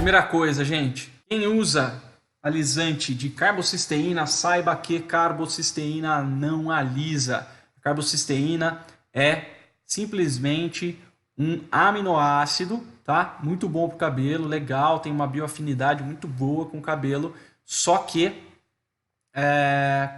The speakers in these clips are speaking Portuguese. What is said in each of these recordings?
Primeira coisa, gente, quem usa alisante de carbocisteína, saiba que carbocisteína não alisa. Carbocisteína é simplesmente um aminoácido, tá? Muito bom para o cabelo, legal, tem uma bioafinidade muito boa com o cabelo, só que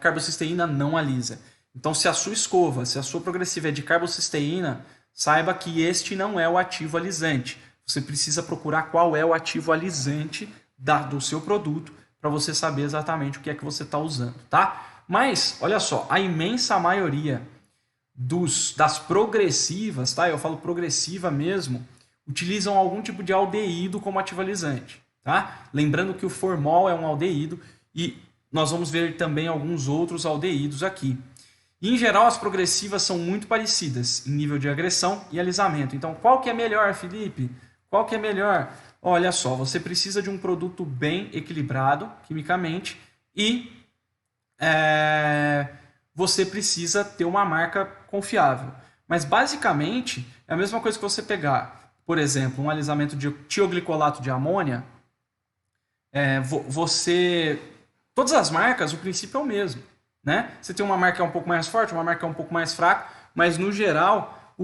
carbocisteína não alisa. Então, se a sua escova, se a sua progressiva é de carbocisteína, saiba que este não é o ativo alisante. Você precisa procurar qual é o ativo alisante do seu produto para você saber exatamente o que é que você está usando, tá? Mas, olha só, a imensa maioria das progressivas, tá? Eu falo progressiva mesmo, utilizam algum tipo de aldeído como ativo alisante, tá? Lembrando que o formol é um aldeído e nós vamos ver também alguns outros aldeídos aqui. E, em geral, as progressivas são muito parecidas em nível de agressão e alisamento. Então, qual que é melhor, Felipe? Qual que é melhor? Olha só, você precisa de um produto bem equilibrado quimicamente e você precisa ter uma marca confiável. Mas, basicamente, é a mesma coisa que você pegar, por exemplo, um alisamento de tioglicolato de amônia. Todas as marcas, o princípio é o mesmo. Né? Você tem uma marca que é um pouco mais forte, uma marca que é um pouco mais fraca, mas no geral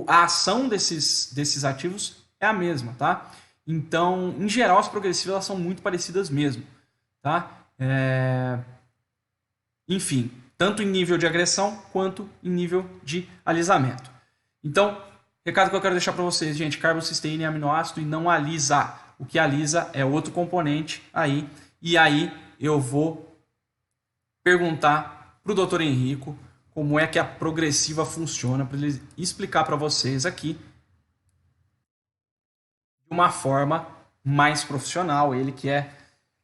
a ação desses ativos é a mesma, tá? Então, em geral, as progressivas elas são muito parecidas mesmo, tá? Enfim, tanto em nível de agressão quanto em nível de alisamento. Então, recado que eu quero deixar para vocês, gente, carbocisteína é aminoácido e não alisa. O que alisa é outro componente aí, e aí eu vou perguntar para o Dr. Henrico como é que a progressiva funciona, para ele explicar para vocês aqui de uma forma mais profissional. Ele que é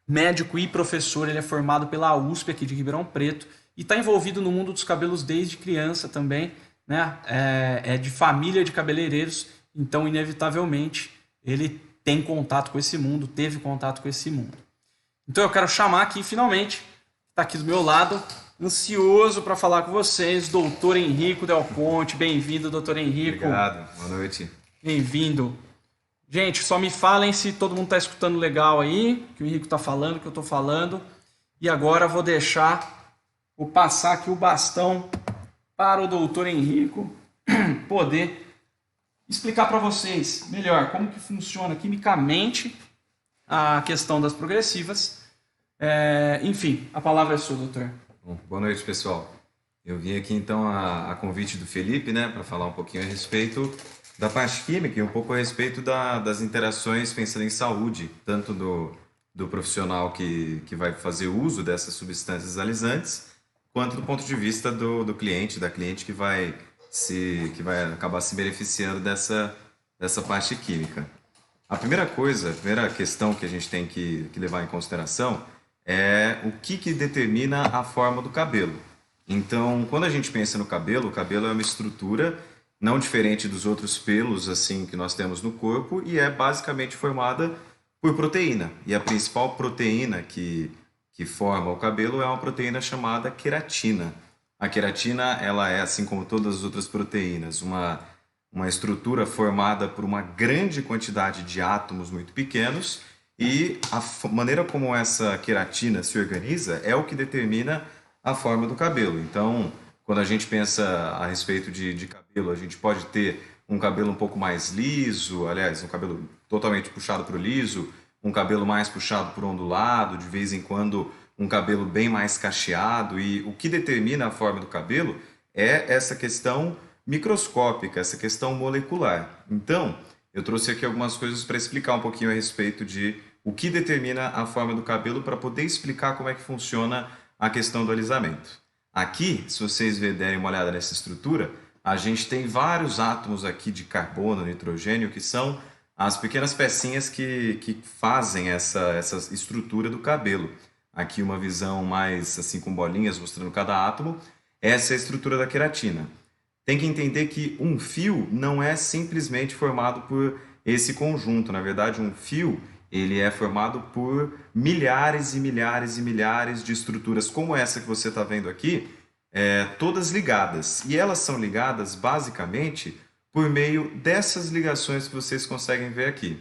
médico e professor, ele é formado pela USP aqui de Ribeirão Preto e está envolvido no mundo dos cabelos desde criança também, né? É de família de cabeleireiros, então inevitavelmente ele tem contato com esse mundo, teve contato com esse mundo. Então eu quero chamar aqui finalmente, está aqui do meu lado, ansioso para falar com vocês, doutor Henrico Del Ponte. Bem-vindo, doutor Henrico. Obrigado, boa noite. Bem-vindo. Gente, só me falem se todo mundo está escutando legal aí, que o Henrico está falando, que eu estou falando. E agora vou passar aqui o bastão para o doutor Henrico poder explicar para vocês melhor como que funciona quimicamente a questão das progressivas. Enfim, a palavra é sua, doutor. Bom, boa noite, pessoal. Eu vim aqui então a convite do Felipe, né, para falar um pouquinho a respeito da parte química e um pouco a respeito das interações pensando em saúde, tanto do profissional que vai fazer uso dessas substâncias alisantes, quanto do ponto de vista do cliente, da cliente que vai acabar se beneficiando dessa parte química. A primeira questão que a gente tem que levar em consideração é o que determina a forma do cabelo. Então, quando a gente pensa no cabelo, o cabelo é uma estrutura não diferente dos outros pelos assim que nós temos no corpo e é basicamente formada por proteína. E a principal proteína que forma o cabelo é uma proteína chamada queratina. A queratina, ela é, assim como todas as outras proteínas, uma estrutura formada por uma grande quantidade de átomos muito pequenos e a maneira como essa queratina se organiza é o que determina a forma do cabelo. Então, quando a gente pensa a respeito de cabelo, a gente pode ter um cabelo um pouco mais liso, aliás, um cabelo totalmente puxado para o liso, um cabelo mais puxado para o ondulado, de vez em quando um cabelo bem mais cacheado, e o que determina a forma do cabelo é essa questão microscópica, essa questão molecular. Então, eu trouxe aqui algumas coisas para explicar um pouquinho a respeito de o que determina a forma do cabelo para poder explicar como é que funciona a questão do alisamento. Aqui, se vocês derem uma olhada nessa estrutura, a gente tem vários átomos aqui de carbono, nitrogênio, que são as pequenas pecinhas que fazem essa estrutura do cabelo. Aqui uma visão mais assim com bolinhas mostrando cada átomo. Essa é a estrutura da queratina. Tem que entender que um fio não é simplesmente formado por esse conjunto. Na verdade, um fio ele é formado por milhares e milhares e milhares de estruturas como essa que você está vendo aqui, todas ligadas. E elas são ligadas basicamente por meio dessas ligações que vocês conseguem ver aqui.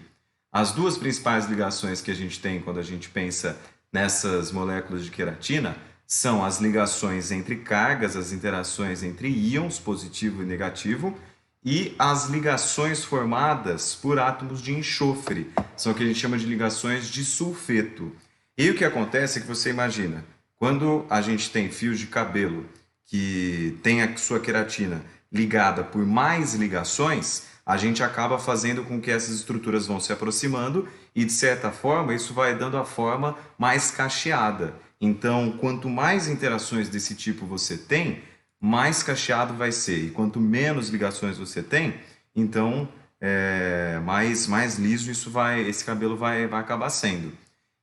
As duas principais ligações que a gente tem quando a gente pensa nessas moléculas de queratina são as ligações entre cargas, as interações entre íons, positivo e negativo, e as ligações formadas por átomos de enxofre, são o que a gente chama de ligações de sulfeto. E o que acontece é que você imagina, quando a gente tem fios de cabelo que tem a sua queratina ligada por mais ligações, a gente acaba fazendo com que essas estruturas vão se aproximando e, de certa forma, isso vai dando a forma mais cacheada. Então, quanto mais interações desse tipo você tem, mais cacheado vai ser. E quanto menos ligações você tem, então mais liso esse cabelo vai acabar sendo.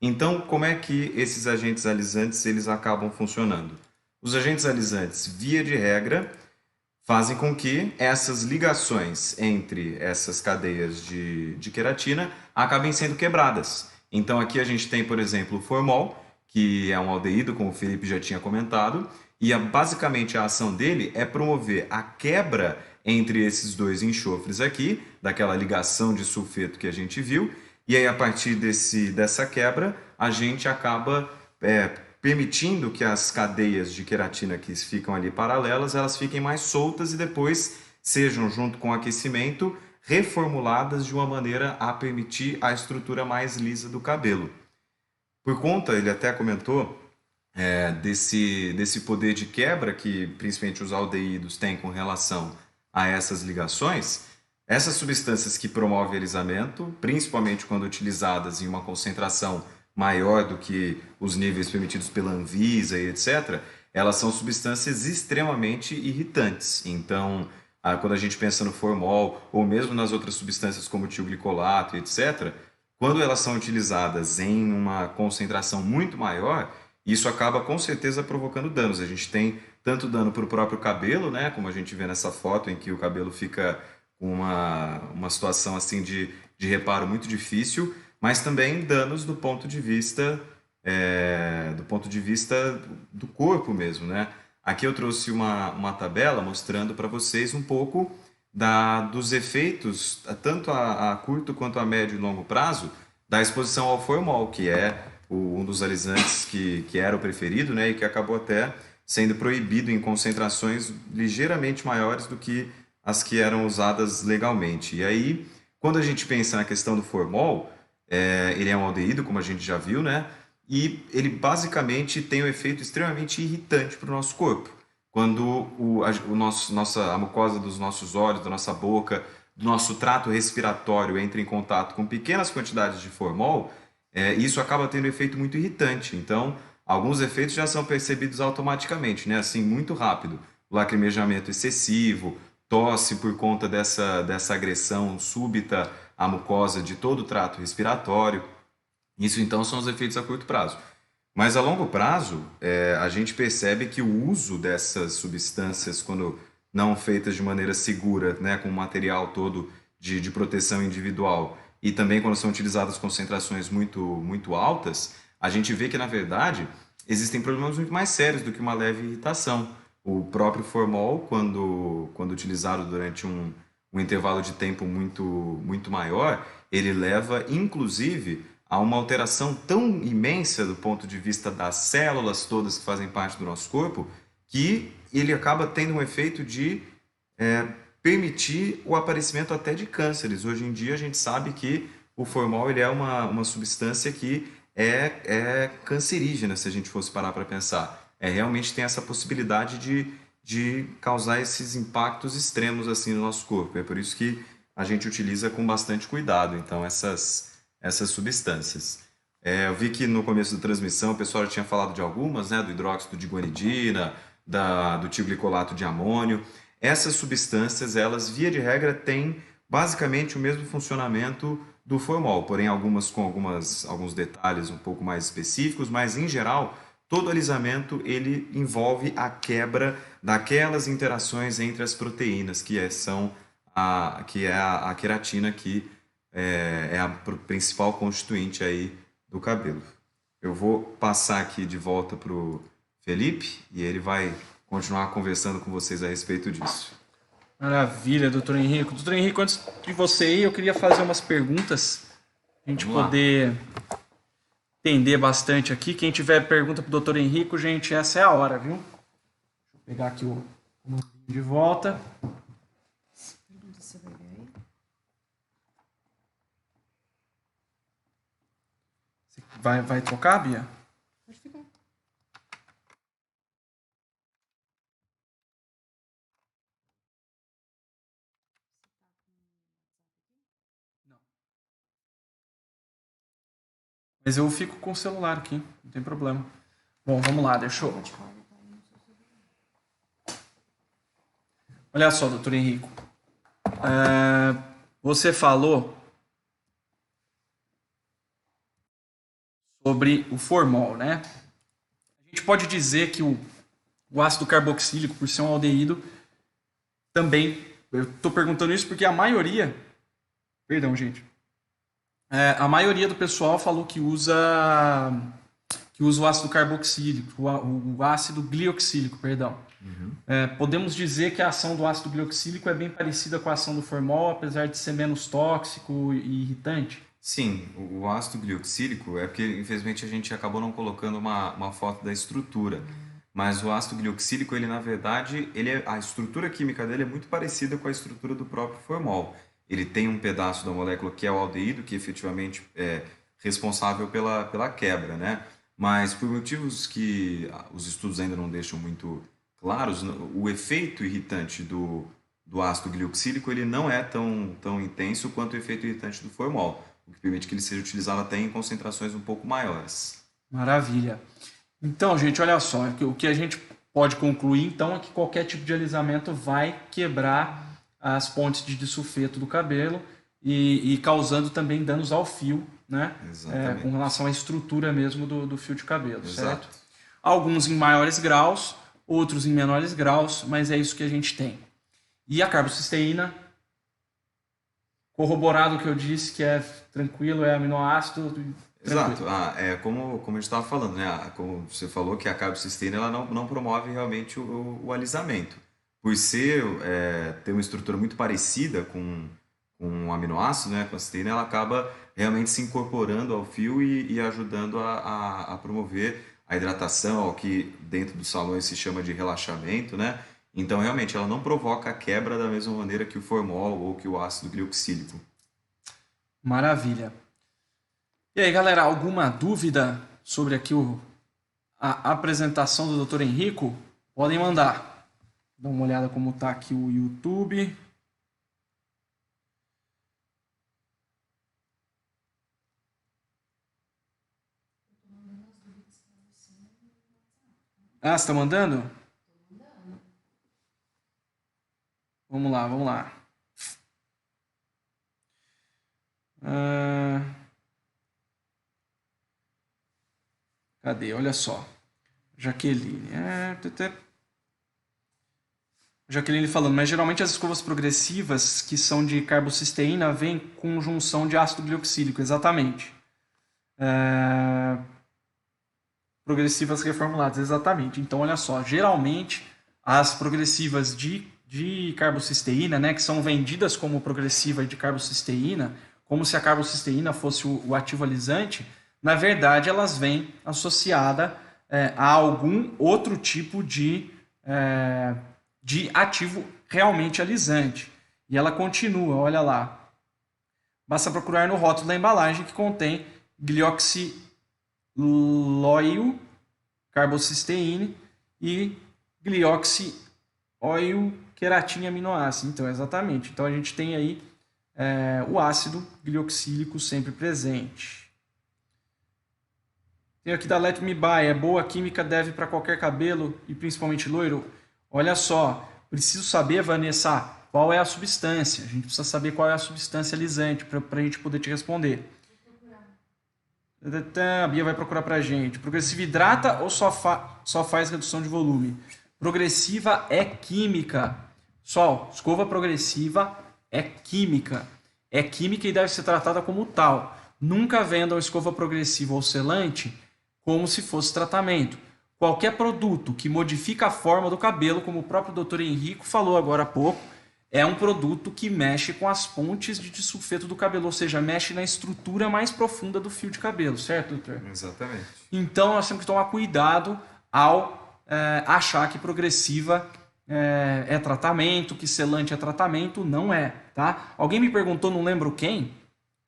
Então, como é que esses agentes alisantes eles acabam funcionando? Os agentes alisantes, via de regra, fazem com que essas ligações entre essas cadeias de queratina acabem sendo quebradas. Então aqui a gente tem, por exemplo, o formol, que é um aldeído, como o Felipe já tinha comentado, e basicamente a ação dele é promover a quebra entre esses dois enxofres aqui, daquela ligação de sulfeto que a gente viu, e aí a partir dessa quebra a gente acaba permitindo que as cadeias de queratina que ficam ali paralelas, elas fiquem mais soltas e depois sejam, junto com o aquecimento, reformuladas de uma maneira a permitir a estrutura mais lisa do cabelo. Por conta, ele até comentou, desse poder de quebra que principalmente os aldeídos têm com relação a essas ligações, essas substâncias que promovem alisamento, principalmente quando utilizadas em uma concentração maior do que os níveis permitidos pela Anvisa e etc., elas são substâncias extremamente irritantes. Então, quando a gente pensa no formol, ou mesmo nas outras substâncias como o tioglicolato e etc., quando elas são utilizadas em uma concentração muito maior, isso acaba com certeza provocando danos. A gente tem tanto dano para o próprio cabelo, né, como a gente vê nessa foto em que o cabelo fica com uma situação assim de reparo muito difícil, mas também danos do ponto de vista do corpo mesmo, né? Aqui eu trouxe uma tabela mostrando para vocês um pouco dos efeitos, tanto a curto quanto a médio e longo prazo, da exposição ao formol, que é um dos alisantes que era o preferido, né? E que acabou até sendo proibido em concentrações ligeiramente maiores do que as que eram usadas legalmente. E aí, quando a gente pensa na questão do formol, ele é um aldeído, como a gente já viu, né? E ele basicamente tem um efeito extremamente irritante para o nosso corpo. Quando a mucosa dos nossos olhos, da nossa boca, do nosso trato respiratório entra em contato com pequenas quantidades de formol, isso acaba tendo um efeito muito irritante. Então, alguns efeitos já são percebidos automaticamente, né? Assim, muito rápido. Lacrimejamento excessivo, tosse por conta dessa agressão súbita à mucosa de todo o trato respiratório. Isso então são os efeitos a curto prazo. Mas a longo prazo, a gente percebe que o uso dessas substâncias, quando não feitas de maneira segura, né, com o material todo de proteção individual, e também quando são utilizadas concentrações muito, muito altas, a gente vê que, na verdade, existem problemas muito mais sérios do que uma leve irritação. O próprio formol, quando utilizado durante um intervalo de tempo muito, muito maior, ele leva, inclusive, a uma alteração tão imensa do ponto de vista das células todas que fazem parte do nosso corpo, que ele acaba tendo um efeito de permitir o aparecimento até de cânceres. Hoje em dia a gente sabe que o formol ele é uma substância que é cancerígena, se a gente fosse parar para pensar. Realmente tem essa possibilidade de causar esses impactos extremos assim no nosso corpo. É por isso que a gente utiliza com bastante cuidado, então, essas substâncias. Eu vi que no começo da transmissão o pessoal já tinha falado de algumas, né, do hidróxido de guanidina, do tioglicolato de amônio. Essas substâncias, elas, via de regra, têm basicamente o mesmo funcionamento do formol, porém algumas com alguns detalhes um pouco mais específicos, mas em geral, todo alisamento ele envolve a quebra daquelas interações entre as proteínas, que é a queratina, que é a principal constituinte aí do cabelo. Eu vou passar aqui de volta para o Felipe e ele vai continuar conversando com vocês a respeito disso. Maravilha, doutor Henrique. Doutor Henrique, antes de você ir, eu queria fazer umas perguntas a gente Vamos lá. poder entender bastante aqui. Quem tiver pergunta pro Dr. Henrico, gente, essa é a hora, viu? Deixa eu pegar aqui o de volta. Pergunta se você vai ver aí. Vai trocar, Bia? Pode ficar. Mas eu fico com o celular aqui, não tem problema. Bom, vamos lá, deixa eu... Pode falar, tá aí no seu celular. Olha só, doutor Henrico. Você falou sobre o formol, né? A gente pode dizer que o ácido carboxílico, por ser um aldeído, também... Eu estou perguntando isso porque a maioria... Perdão, gente. A maioria do pessoal falou que usa o ácido carboxílico, o ácido glioxílico, perdão. Podemos dizer que a ação do ácido glioxílico é bem parecida com a ação do formol, apesar de ser menos tóxico e irritante? Sim, o ácido glioxílico é porque, infelizmente, a gente acabou não colocando uma foto da estrutura. Mas o ácido glioxílico, ele na verdade, a estrutura química dele é muito parecida com a estrutura do próprio formol. Ele tem um pedaço da molécula que é o aldeído, que efetivamente é responsável pela quebra, né? Mas por motivos que os estudos ainda não deixam muito claros, o efeito irritante do ácido glioxílico ele não é tão intenso quanto o efeito irritante do formol, o que permite que ele seja utilizado até em concentrações um pouco maiores. Maravilha. Então, gente, olha só, o que a gente pode concluir então é que qualquer tipo de alisamento vai quebrar as pontes de disulfeto do cabelo e causando também danos ao fio, né? Exatamente. Com relação à estrutura mesmo do fio de cabelo, Exato. certo? Alguns em maiores graus, outros em menores graus, mas é isso que a gente tem. E a carbocisteína, corroborado o que eu disse, que é tranquilo, é aminoácido. Exato. Como a gente estava falando, né? Como você falou que a carbocisteína ela não promove realmente o alisamento. Por ter uma estrutura muito parecida com um aminoácido, né? Com a cisteína, ela acaba realmente se incorporando ao fio e ajudando a promover a hidratação, ao que dentro dos salões se chama de relaxamento, né? Então, realmente, ela não provoca a quebra da mesma maneira que o formol ou que o ácido glioxílico. Maravilha. E aí, galera, alguma dúvida sobre aqui a apresentação do Dr. Henrico? Podem mandar. Dá uma olhada como está aqui o YouTube. Ah, você está mandando? Vamos lá, vamos lá. Cadê? Olha só. Jaqueline. Jaqueline falando, mas geralmente as escovas progressivas, que são de carbocisteína, vêm com junção de ácido glioxílico, exatamente. Progressivas reformuladas, exatamente. Então, olha só, geralmente as progressivas de carbocisteína, né, que são vendidas como progressiva de carbocisteína, como se a carbocisteína fosse o ativo alisante, na verdade elas vêm associadas a algum outro tipo de ativo realmente alisante. E ela continua, olha lá. Basta procurar no rótulo da embalagem que contém glioxiloil carbocisteína e glioxioil queratina aminoácido. Então, exatamente. Então, a gente tem aí o ácido glioxílico sempre presente. Tem aqui da Let Me Buy. É boa química, deve para qualquer cabelo e principalmente loiro? Olha só, preciso saber, Vanessa, qual é a substância. A gente precisa saber qual é a substância alisante para a gente poder te responder. A Bia vai procurar para a gente. Progressiva hidrata ou só faz redução de volume? Progressiva é química. Pessoal, escova progressiva é química. É química e deve ser tratada como tal. Nunca vendam escova progressiva ou selante como se fosse tratamento. Qualquer produto que modifica a forma do cabelo, como o próprio Dr. Henrico falou agora há pouco, é um produto que mexe com as pontes de disulfeto do cabelo, ou seja, mexe na estrutura mais profunda do fio de cabelo, certo, doutor? Exatamente. Então nós temos que tomar cuidado ao achar que progressiva é tratamento, que selante é tratamento. Não é, tá? Alguém me perguntou, não lembro quem,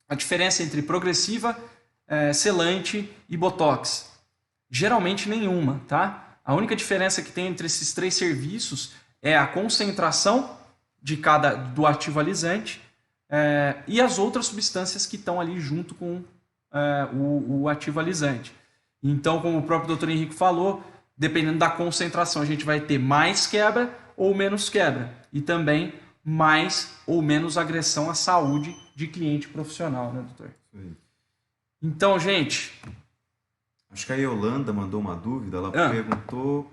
a diferença entre progressiva, selante e botox. Geralmente nenhuma, tá? A única diferença que tem entre esses 3 serviços é a concentração do ativo alisante e as outras substâncias que estão ali junto com o ativo alisante. Então, como o próprio Dr. Henrique falou, dependendo da concentração, a gente vai ter mais quebra ou menos quebra. E também mais ou menos agressão à saúde de cliente profissional, né, doutor? Sim. Então, gente... Acho que a Yolanda mandou uma dúvida. Ela perguntou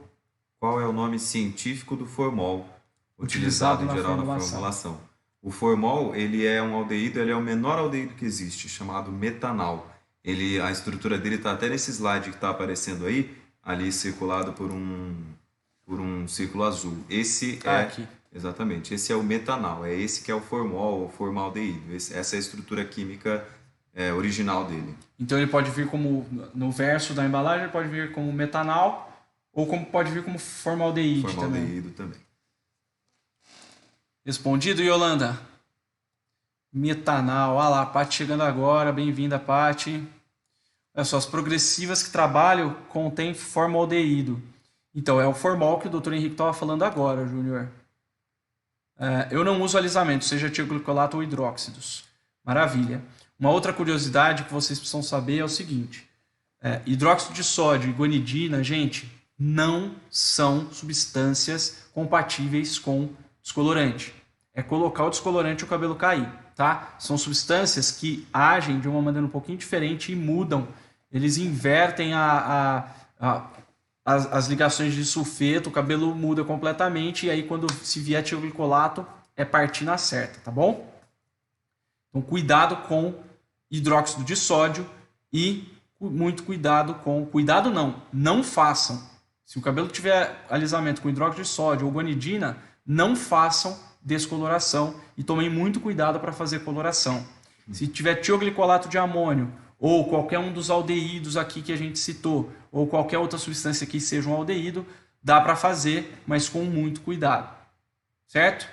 qual é o nome científico do formol utilizado em geral na formulação. O formol, ele é um aldeído, ele é o menor aldeído que existe, chamado metanal. A estrutura dele está até nesse slide que está aparecendo aí, ali circulado por um círculo azul. Esse aqui. Exatamente, esse é o metanal, é esse que é o formol, o formaldeído. Essa é a estrutura química original dele. Então ele pode vir como, no verso da embalagem, ele pode vir como metanal ou pode vir como formaldeído também. Formaldeído também. Respondido, Yolanda? Metanal. Olha lá, a Paty chegando agora. Bem-vinda, Paty. Olha só, as progressivas que trabalham contêm formaldeído. Então, é o formol que o Dr. Henrique estava falando agora, Júnior. Eu não uso alisamento, seja tioglicolato ou hidróxidos. Maravilha. Uma outra curiosidade que vocês precisam saber é o seguinte. Hidróxido de sódio e guanidina, gente, não são substâncias compatíveis com descolorante. É colocar o descolorante e o cabelo cair, tá? São substâncias que agem de uma maneira um pouquinho diferente e mudam. Eles invertem as ligações de sulfeto, o cabelo muda completamente e aí quando se vier tioglicolato é partir na certa, tá bom? Então cuidado com hidróxido de sódio e muito cuidado com... Cuidado não façam. Se o cabelo tiver alisamento com hidróxido de sódio ou guanidina, não façam descoloração e tomem muito cuidado para fazer coloração. Se tiver tioglicolato de amônio ou qualquer um dos aldeídos aqui que a gente citou, ou qualquer outra substância que seja um aldeído, dá para fazer, mas com muito cuidado. Certo?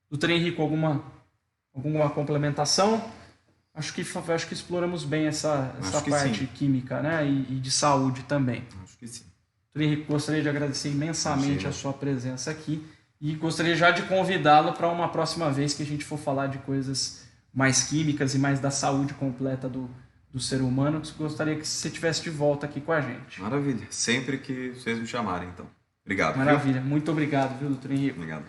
Doutor Henrique, alguma complementação? Acho que exploramos bem essa parte sim. Química, né? E de saúde também. Acho que sim. Doutor Henrique, gostaria de agradecer imensamente a sua presença aqui e gostaria já de convidá-lo para uma próxima vez que a gente for falar de coisas mais químicas e mais da saúde completa do ser humano. Gostaria que você estivesse de volta aqui com a gente. Maravilha. Sempre que vocês me chamarem, então. Obrigado. Maravilha. Viu? Muito obrigado, viu, doutor Henrique? Obrigado.